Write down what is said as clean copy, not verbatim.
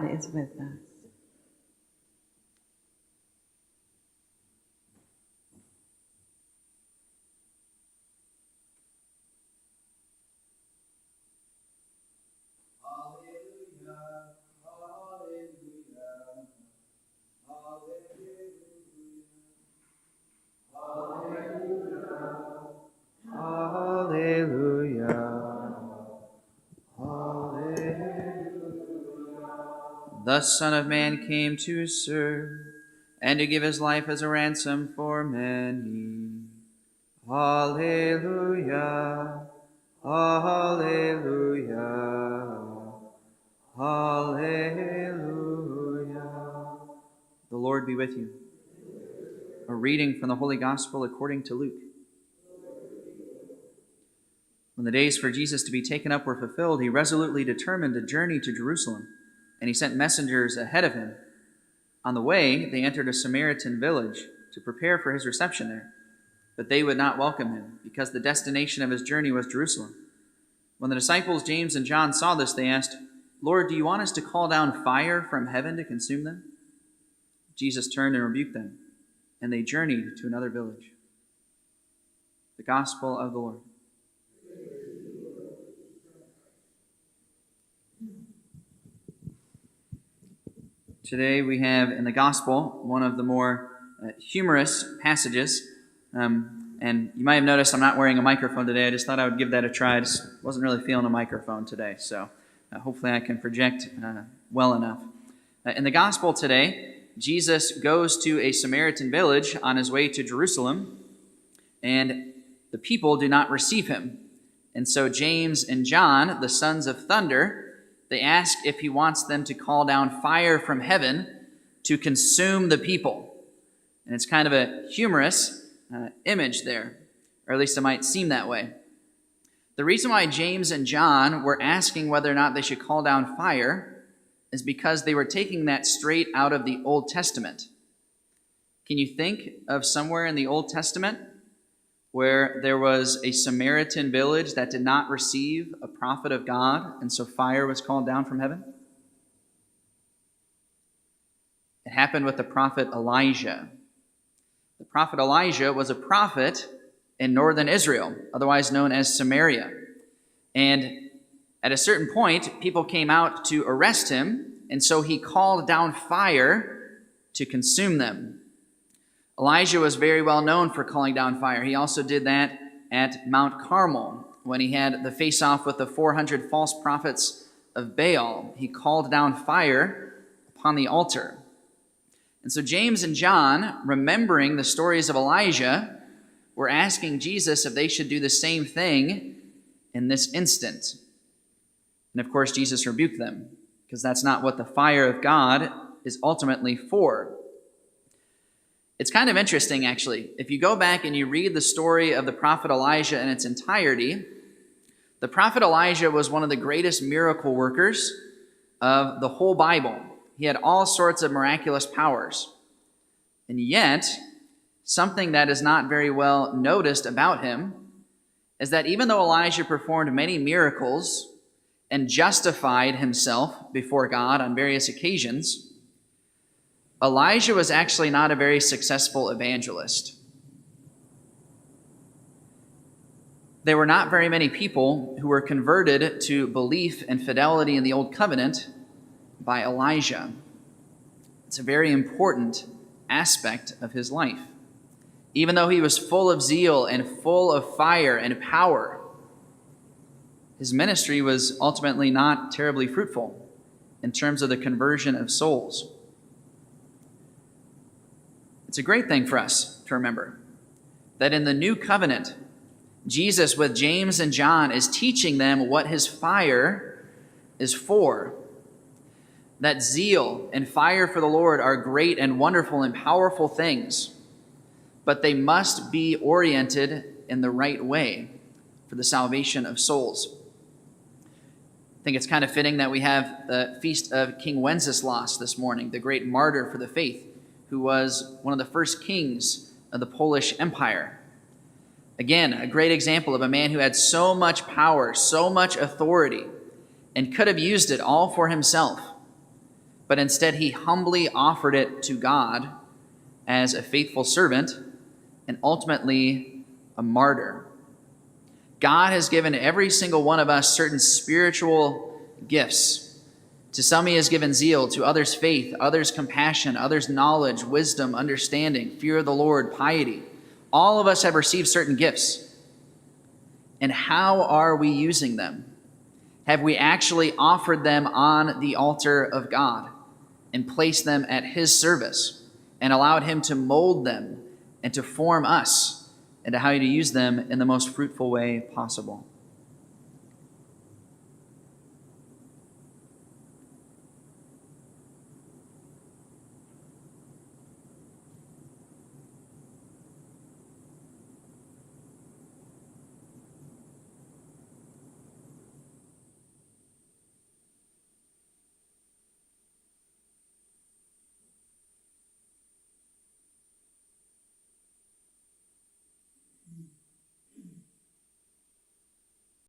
is with us. The Son of Man came to serve and to give his life as a ransom for many. Hallelujah. Hallelujah. Hallelujah. The Lord be with you. A reading from the Holy Gospel according to Luke. When the days for Jesus to be taken up were fulfilled, he resolutely determined to journey to Jerusalem, and he sent messengers ahead of him. On the way, they entered a Samaritan village to prepare for his reception there, but they would not welcome him, because the destination of his journey was Jerusalem. When the disciples James and John saw this, they asked, "Lord, do you want us to call down fire from heaven to consume them?" Jesus turned and rebuked them, and they journeyed to another village. The Gospel of the Lord. Today we have in the Gospel one of the more humorous passages. And you might have noticed I'm not wearing a microphone today. I just thought I would give that a try. I just wasn't really feeling a microphone today. So hopefully I can project well enough. In the Gospel today, Jesus goes to a Samaritan village on his way to Jerusalem, and the people do not receive him. And so James and John, the sons of thunder, they ask if he wants them to call down fire from heaven to consume the people. And it's kind of a humorous image there, or at least it might seem that way. The reason why James and John were asking whether or not they should call down fire is because they were taking that straight out of the Old Testament. Can you think of somewhere in the Old Testament where there was a Samaritan village that did not receive a prophet of God, and so fire was called down from heaven? It happened with the prophet Elijah. The prophet Elijah was a prophet in northern Israel, otherwise known as Samaria. And at a certain point, people came out to arrest him, and so he called down fire to consume them. Elijah was very well known for calling down fire. He also did that at Mount Carmel when he had the face-off with the 400 false prophets of Baal. He called down fire upon the altar. And so James and John, remembering the stories of Elijah, were asking Jesus if they should do the same thing in this instant. And of course, Jesus rebuked them, because that's not what the fire of God is ultimately for. It's kind of interesting, actually. If you go back and you read the story of the prophet Elijah in its entirety, the prophet Elijah was one of the greatest miracle workers of the whole Bible. He had all sorts of miraculous powers. And yet, something that is not very well noticed about him is that even though Elijah performed many miracles and justified himself before God on various occasions, Elijah was actually not a very successful evangelist. There were not very many people who were converted to belief and fidelity in the Old Covenant by Elijah. It's a very important aspect of his life. Even though he was full of zeal and full of fire and power, his ministry was ultimately not terribly fruitful in terms of the conversion of souls. It's a great thing for us to remember that in the new covenant, Jesus with James and John is teaching them what his fire is for. That zeal and fire for the Lord are great and wonderful and powerful things, but they must be oriented in the right way for the salvation of souls. I think it's kind of fitting that we have the feast of King Wenceslas this morning, the great martyr for the faith, who was one of the first kings of the Polish Empire. Again, a great example of a man who had so much power, so much authority, and could have used it all for himself. but instead he humbly offered it to God as a faithful servant and ultimately a martyr. God has given every single one of us certain spiritual gifts. To some he has given zeal, to others faith, others compassion, others knowledge, wisdom, understanding, fear of the Lord, piety. All of us have received certain gifts. And how are we using them? Have we actually offered them on the altar of God and placed them at his service and allowed him to mold them and to form us into how to use them in the most fruitful way possible?